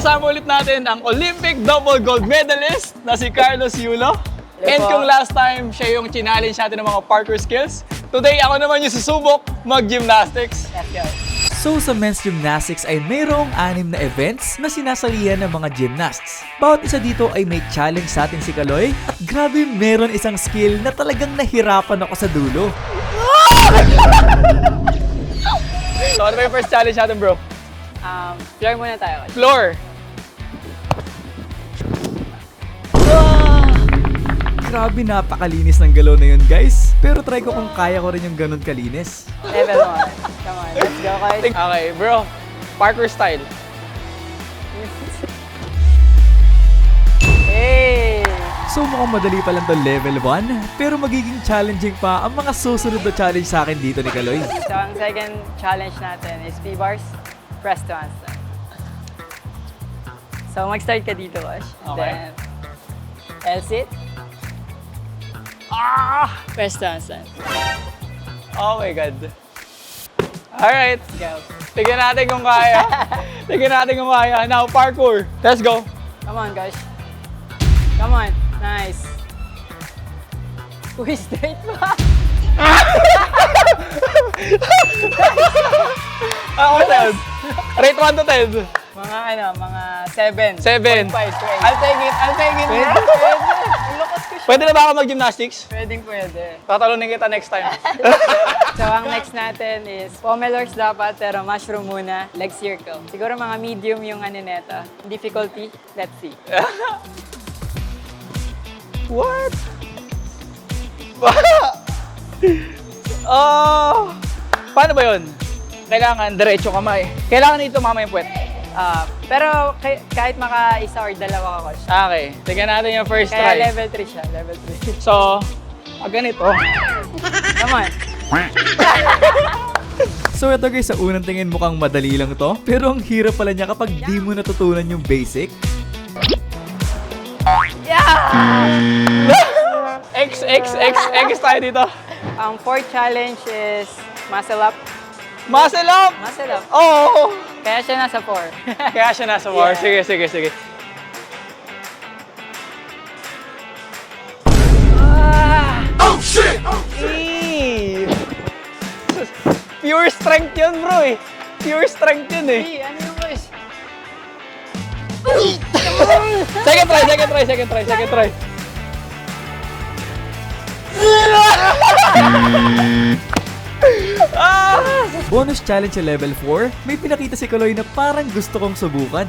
kasama ulit natin ang Olympic double gold medalist na si Carlos Yulo. And kung last time siya yung challenge natin ng mga parkour skills, today ako naman yung susubok mag-gymnastics. Let's go. So sa men's gymnastics ay mayroong 6 na events na sinasalihan ng mga gymnasts. Bawat isa dito ay may challenge sa ating si Kaloy at grabe meron isang skill na talagang nahirapan ako sa dulo. So ano ba yung first challenge natin, bro? Floor muna tayo. Floor. Grabe napakalinis ng galaw na yun guys. Pero try ko kung kaya ko rin yung ganun kalinis. Level 1. Come on, let's go, guys. Okay, bro. Parkour style. Hey! So mukhang madali pa lang to level 1, pero magiging challenging pa ang mga susunod na challenge sa akin dito ni Kaloy. So, ang second challenge natin is P-bars, press to handstand. So, mag-start ka dito, Wash. Okay. Then, L-sit. Press to handstand. Oh my God. Alright. Go. Tignan natin kung kaya. Tignan natin kung kaya. Now, parkour. Let's go. Come on, guys. Come on. Nice. Uy, straight pa. Ako, 10. Rate 1 to 10. Mga ano, mga 7. 7. 5, I'll take it. I'll take it. Pwede. Ang lakas ko siya. Pwede na ba ako mag-gymnastics? Pwede. Tatalunin kita next time. So, ang next natin is pommel-horse dapat, pero mushroom muna, leg circle. Siguro mga medium yung ano neto. Difficulty, let's see. What? Oh! Paano ba yun? Kailangan diretso kamay. Kailangan dito mama yung puwet. Pero kahit maka-isa or dalawa ka, coach. Okay, tignan natin yung first Kaya try. level 3 siya, level 3. So, ganito. Come on. So ito guys, sa unang tingin mukhang madali lang to, pero ang hirap pala niya kapag di mo natutunan yung basic. X tayo dito. Ang fourth challenge is muscle up. Muscle up! Muscle up. Oh! Kaya siya nasa 4. Kaya siya nasa war. Yeah. Sige. Ah! Oh shit! Pure strength yun, bro eh. Pure strength yun eh. Hey, ano yung guys? Second try. Bonus challenge sa level 4, may pinakita si Kaloy na parang gusto kong subukan.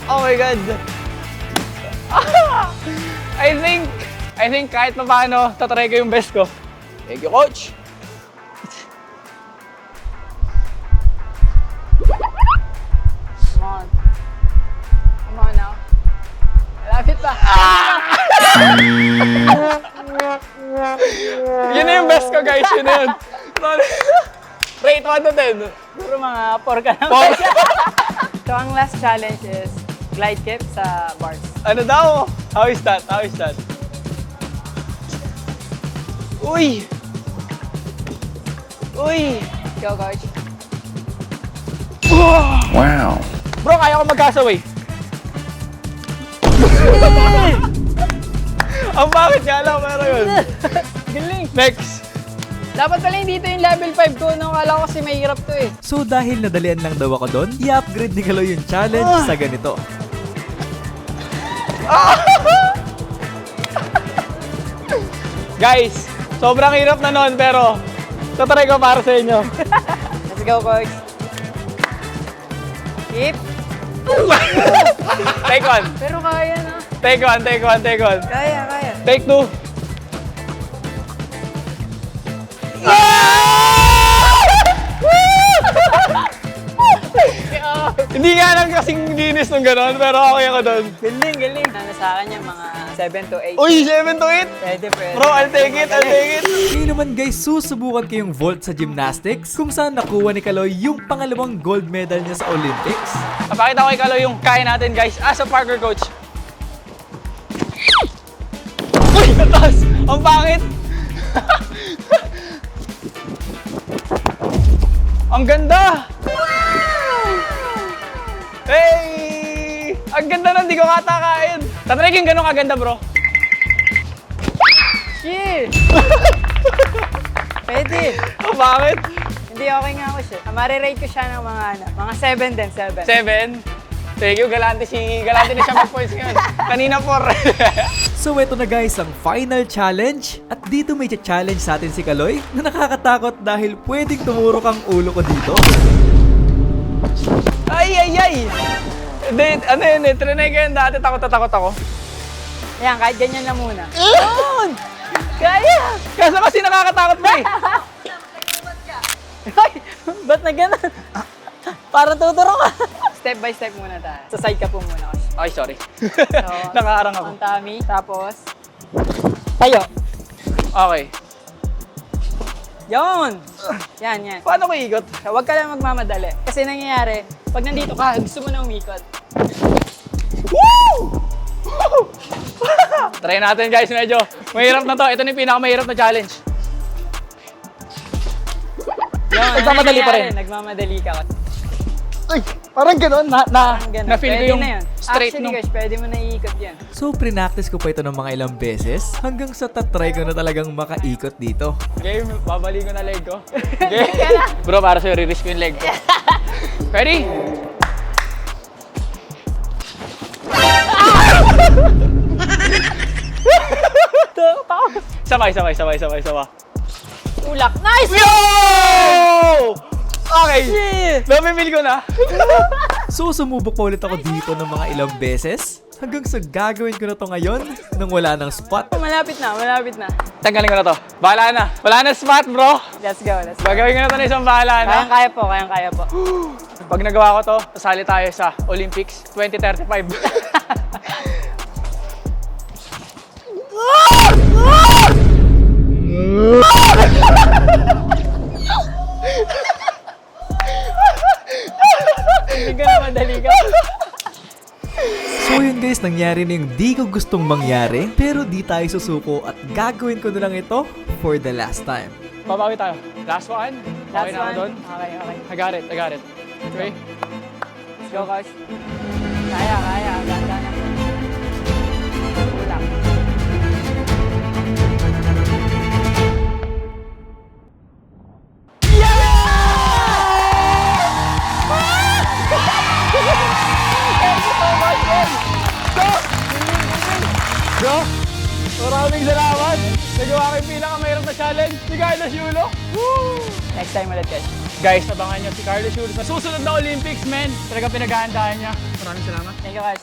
Oh my God. I think kahit pa paano, tatry ko yung best ko. Thank you, coach. Come on now. Malapit pa. Yun na yung best ko, guys. Yun na yun. Rate 1 to 10. Siguro mga 4 ka naman. 4. So, ang last challenge is glide kick sa bars. Ano daw? How is that? Uy! Go, coach. Wow! Bro, kaya ko mag-castaway. Ang bakit nga lang, pero yun. Galing. Next. Dapat pala hindi dito yung level 5 ko. Nung kala ko kasi mahirap to eh. So dahil nadalian lang daw ako doon, i-upgrade ni Kaloy yung challenge sa ganito. Guys, sobrang hirap na nun, pero tatry ko para sa inyo. Let's go, coach. Keep. Take 1. Pero kaya na. Take 1. Kaya. Take 2. Hindi nga lang kasing linis nung gano'n, pero okay ako doon. Galing. Ano sa akin yung mga 7 to 8. Uy, 7 to 8? Pwede. Bro, I'll take it. Ngayon naman guys, susubukan ko yung vault sa gymnastics kung saan nakuha ni Kaloy yung pangalawang gold medal niya sa Olympics. Napakita ko kay Kaloy yung kaya natin, guys, as a parkour coach. Uy, natas! Ang pangit! Ang ganda! Hey! Ang ganda nun, di ko katakain. Tatry yung ganun kaganda, bro. Shit! Pwede. Oh, bakit? Hindi, okay nga ako siya. Marirate ko siya ng mga 7 din, 7. 7. Thank you, galante na siya mag-points ngayon. Kanina 4. So eto na guys ang final challenge. At dito may challenge sa atin si Kaloy na nakakatakot dahil pwedeng tumurok ang ulo ko dito. Ay! Hindi, ano yun eh, trinay ko yun dati, takot ako. Ayan, kahit ganyan na muna. Yun! Kaya! Kaso kasi nakakatakot ba eh. Ay! Ba't na ganun? Para tuturo ka. Step by step muna tayo. Sa side ka po muna. Ay, sorry. So, Nakaharang ako. ang tummy. Tapos, tayo. Okay. Yun! Yan. Paano ko ikot? So, huwag ka lang magmamadali. Kasi nangyayari, pag nandito ka, gusto mo na umikot. Try natin guys, medyo mahirap na to. Ito na yung pinakamahirap na challenge. Yun, Nagmamadali pa rin. Nagmamadali ka. Ay, parang gano'n. Parang ganun. Na-feel ko Pwede yung na yun. straight Actually, nung... guys, pwede mo na iikot yan. So prinactice ko pa ito ng mga ilang beses hanggang sa tatry ko na talagang makaikot dito. Game, babali ko na leg ko. Game. Bro, para sa'yo, re-risk ko yung leg ko. Ready? Sabay. Ulak. Nice! Yo! Okay. Shit! Namimil ko na. So sumubok pa ulit ako dito ng mga ilang beses hanggang sa gagawin ko na to ngayon nang wala ng spot. Malapit na. Tanggalin ko na to. Bahala na. Wala na spot, bro. Let's go. Gagawin ko na to na isang bahala na. Kayang-kaya po. Pag nagawa ko to, sasali tayo sa Olympics 2035. Hindi ka na madali ka. So yun guys, nangyari na yung di ko gustong mangyari pero di tayo susuko at gagawin ko na lang ito for the last time. Babawi tayo. Last one. Okay Last na ako one. doon. Okay. I got it. Okay. Let's go, guys. Kaya. Ganda na. Ulak. Bro, maraming salamat. Nagawa ko yung pinakamahirap na challenge si Carlos Yulo. Woo! Next time ulit, guys. Guys, abangan nyo si Carlos Yulo sa susunod na Olympics, men. Talaga pinaghahandaan niya. Maraming salamat. Thank you, guys.